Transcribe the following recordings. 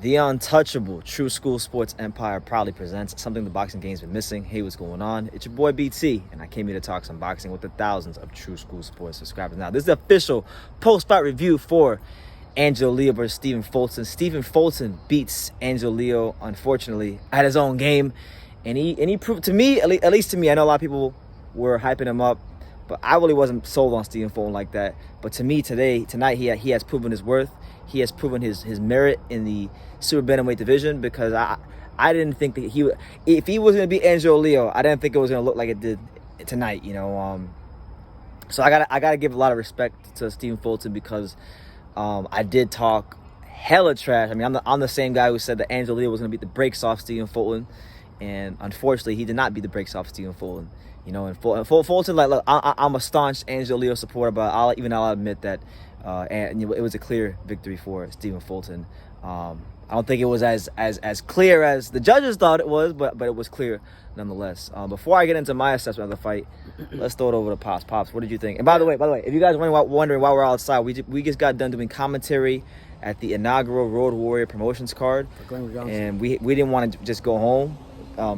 The untouchable True School Sports Empire proudly presents something the boxing game's been missing. Hey, what's going on? It's your boy BT, and I came here to talk some boxing with the thousands of True School Sports subscribers. Now, this is the official post-fight review for Angelo Leo versus Stephen Fulton. Stephen Fulton beats Angelo Leo, unfortunately, at his own game, and he proved to me, at least to me, I know a lot of people were hyping him up, but I really wasn't sold on Stephen Fulton like that. But to me, tonight, he has proven his worth. He has proven his merit in the super bantamweight division, because I didn't think that if he was going to beat Angelo Leo, I didn't think it was going to look like it did tonight. So I gotta give a lot of respect to Stephen Fulton, because I did talk hella trash. I mean, I'm the same guy who said that Angelo Leo was going to beat the brakes off Stephen Fulton, and unfortunately, he did not beat the brakes off Stephen Fulton. And Fulton, like, look, I'm a staunch Angelo Leo supporter, but I'll admit that it was a clear victory for Stephen Fulton. I don't think it was as clear as the judges thought it was, but it was clear nonetheless. Before I get into my assessment of the fight, let's throw it over to Pops. Pops, what did you think? And by the way, if you guys are wondering why we're outside, we just got done doing commentary at the inaugural Road Warrior Promotions card, and we didn't want to just go home,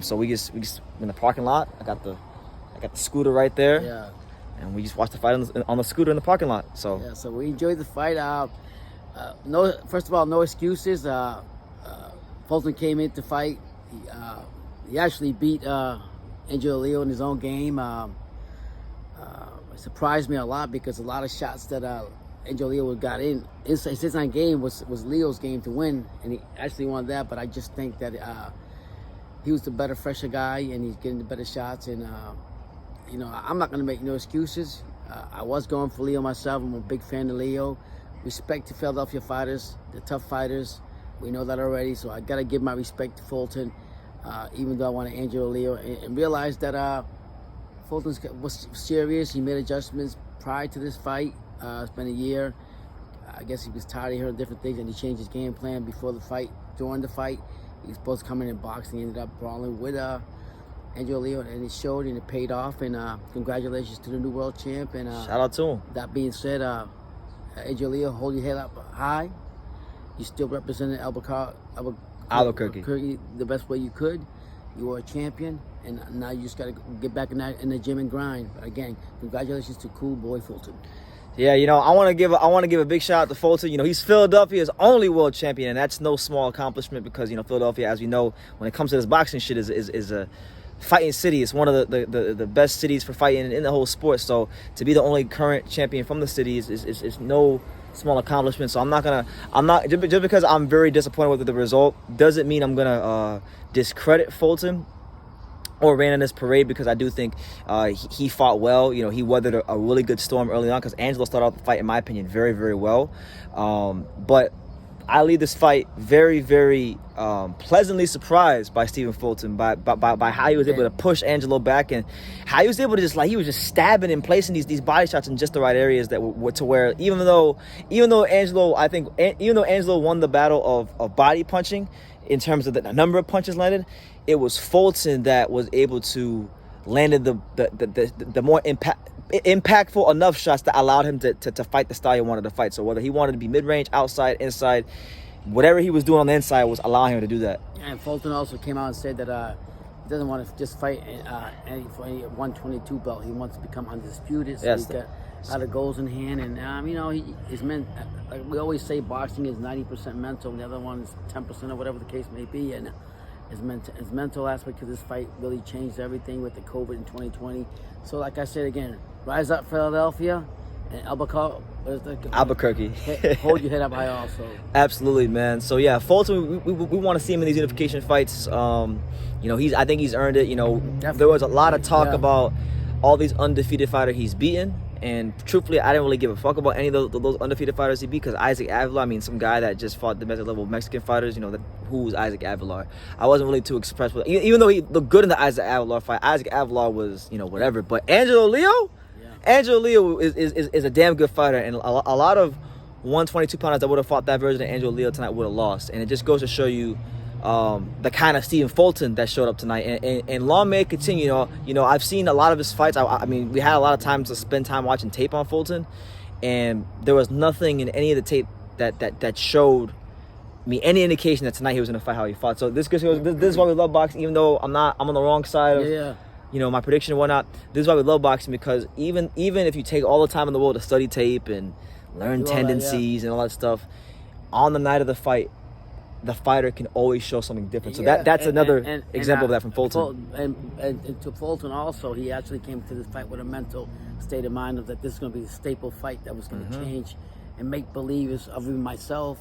so we just in the parking lot. I got the scooter right there. Yeah. And we just watched the fight on the scooter in the parking lot. So yeah, so we enjoyed the fight. First of all, no excuses. Fulton came in to fight. He actually beat Angelo Leo in his own game. It surprised me a lot, because a lot of shots that Angelo Leo got in his own game was Leo's game to win, and he actually won that. But I just think that he was the better, fresher guy, and he's getting the better shots. And I'm not going to make no excuses. I was going for Leo myself. I'm a big fan of Leo. Respect to Philadelphia fighters, the tough fighters. We know that already, so I got to give my respect to Fulton, even though I wanted Angelo Leo, and realize that Fulton was serious. He made adjustments prior to this fight. It's been a year. I guess he was tired of hearing different things, and he changed his game plan before the fight, during the fight. He was supposed to come in and box, and he ended up brawling with Angelo Leo, and it showed, and it paid off. And congratulations to the new world champ. And shout out to him. That being said, Angelo Leo, hold your head up high. You still represented Albuquerque the best way you could. You were a champion, and now you just got to get back in the gym and grind. But again, congratulations to cool boy Fulton. Yeah, I want to give a big shout out to Fulton. He's Philadelphia's only world champion, and that's no small accomplishment, because Philadelphia, as we know, when it comes to this boxing shit, is a fighting city. It's one of the best cities for fighting in the whole sport. So to be the only current champion from the city is no small accomplishment. So I'm not just because I'm very disappointed with the result doesn't mean I'm gonna discredit Fulton or rain on this parade, because I do think he fought well. He weathered a really good storm early on, because Angelo started out the fight, in my opinion, very, very well. But I leave this fight very, very pleasantly surprised by Stephen Fulton, by how he was able to push Angelo back, and how he was able to he was just stabbing and placing these body shots in just the right areas that were to where even though Angelo won the battle of body punching in terms of the number of punches landed, it was Fulton that was able to landed the more impactful enough shots that allowed him to fight the style he wanted to fight. So whether he wanted to be mid-range, outside, inside, whatever he was doing on the inside was allowing him to do that. And Fulton also came out and said that he doesn't want to just fight for any 122 belt. He wants to become undisputed. So he's got a lot of goals in hand. And his like we always say, boxing is 90% mental, and the other one is 10% or whatever the case may be. And his mental aspect of this fight really changed everything with the COVID in 2020. So like I said again, rise up Philadelphia, and Albuquerque. Hold your head up high also. Absolutely, man. So yeah, Fulton, we want to see him in these unification fights. I think he's earned it. Definitely. There was a lot of talk about all these undefeated fighters he's beaten. And truthfully, I didn't really give a fuck about any of those undefeated fighters he beat, because Isaac Avilar, some guy that just fought domestic level Mexican fighters, who's Isaac Avilar? I wasn't really too expressed with, even though he looked good in the Isaac Avilar fight. Isaac Avilar was, whatever. But Angelo Leo? Yeah. Angelo Leo is a damn good fighter, and a lot of 122 pounders that would have fought that version of Angelo Leo tonight would have lost. And it just goes to show you the kind of Stephen Fulton that showed up tonight, and long may it continue. I've seen a lot of his fights. I mean, we had a lot of time to spend time watching tape on Fulton, and there was nothing in any of the tape that showed me any indication that tonight he was going to fight how he fought. So this is why we love boxing, even though I'm on the wrong side of my prediction and whatnot. This is why we love boxing, because even if you take all the time in the world to study tape and learn tendencies and all that stuff, on the night of the fight, the fighter can always show something different. So that's another example of that from Fulton. And to Fulton also, he actually came to this fight with a mental state of mind of that this is going to be a staple fight that was going to change and make believers of even myself,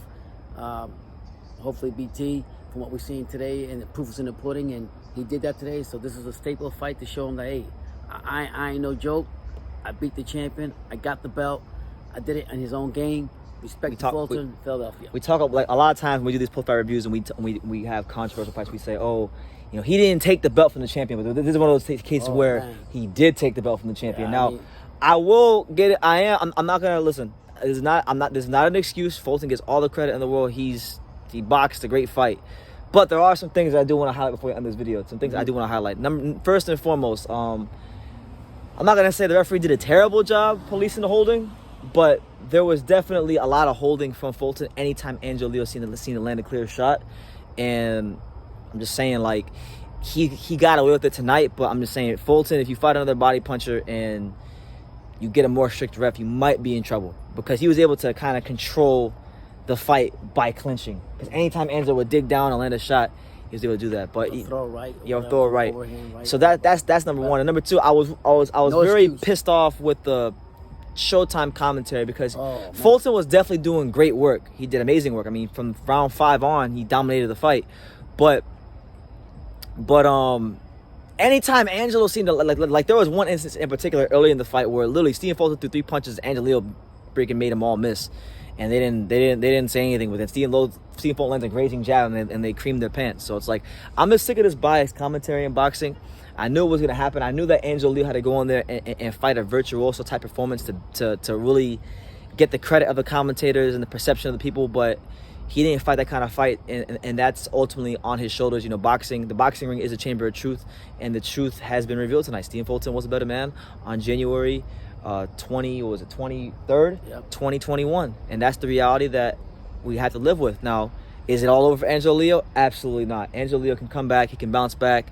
hopefully BT, from what we're seeing today, and the proof is in the pudding, and he did that today. So this is a staple fight to show him that, hey, I ain't no joke. I beat the champion. I got the belt. I did it in his own game. Respect to Fulton, Philadelphia. We talk like a lot of times when we do these post-fight reviews and we have controversial fights. We say, oh, he didn't take the belt from the champion, but this is one of those cases where he did take the belt from the champion. I will get it. I'm not gonna listen. This is not an excuse. Fulton gets all the credit in the world. He boxed a great fight, but there are some things I do want to highlight before we end this video. Some things I do want to highlight. First and foremost, I'm not gonna say the referee did a terrible job policing the holding, but there was definitely a lot of holding from Fulton anytime Angelo Leo seen to land a clear shot. And I'm just saying, like, he got away with it tonight, but I'm just saying, Fulton, if you fight another body puncher and you get a more strict ref, you might be in trouble, because he was able to kind of control the fight by clinching. Because anytime Angelo would dig down and land a shot, he was able to do that. But throw it right. So that's number one. And number two, I was very pissed off with the Showtime commentary, because Fulton was definitely doing great work. He did amazing work. I mean, from round 5 on, he dominated the fight. But anytime Angelo seemed to like there was one instance in particular early in the fight where literally Stephen Fulton threw 3 punches, Angelo Leo freaking made them all miss, and they didn't say anything with it. Stephen Fulton lands a grazing jab, and they creamed their pants. So it's like, I'm just sick of this biased commentary in boxing. I knew it was going to happen. I knew that Angelo Leo had to go in there and fight a virtuoso type performance to really get the credit of the commentators and the perception of the people, but he didn't fight that kind of fight, and that's ultimately on his shoulders. The boxing ring is a chamber of truth, and the truth has been revealed tonight. Stephen Fulton was a better man on January 23rd, 2021, and that's the reality that we have to live with. Now, is it all over for Angelo Leo? Absolutely not. Angelo Leo can come back. He can bounce back.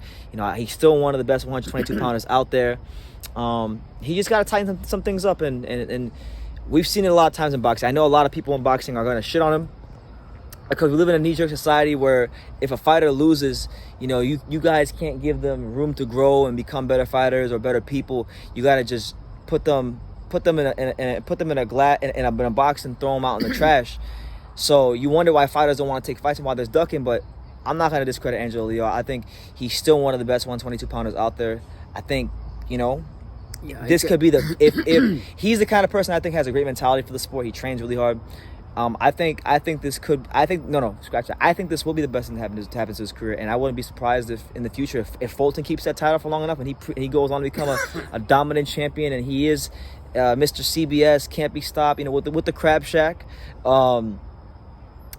He's still one of the best 122 pounders out there. He just got to tighten some things up, and we've seen it a lot of times in boxing. I know a lot of people in boxing are going to shit on him, because we live in a knee-jerk society where if a fighter loses, you guys can't give them room to grow and become better fighters or better people. You got to just put them in a box and throw them out in the trash. So you wonder why fighters don't want to take fights and why there's ducking, but I'm not going to discredit Angelo Leo. I think he's still one of the best 122 pounders out there. I think, this could be if he's the kind of person I think has a great mentality for the sport. He trains really hard. I think this will be the best thing to happen to his career, and I wouldn't be surprised if in the future, if Fulton keeps that title for long enough and he goes on to become a dominant champion, and he is Mr. CBS, can't be stopped, with the Crab Shack.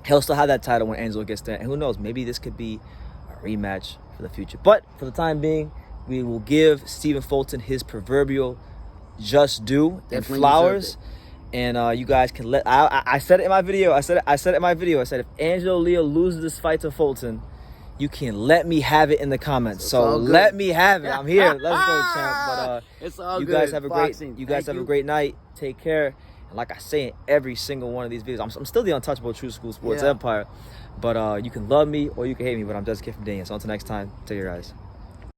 He'll still have that title when Angelo gets there, and who knows, maybe this could be a rematch for the future. But for the time being, we will give Stephen Fulton his proverbial just due and flowers. And you guys can I said it in my video. I said if Angelo Leo loses this fight to Fulton, you can let me have it in the comments. So let me have it. I'm here. Let's go, champ. But it's all you good. guys have a great night. Take care. And like I say in every single one of these videos, I'm still the untouchable True School Sports Empire. But you can love me or you can hate me, but I'm just a kid from Daniel. So until next time, take care, guys.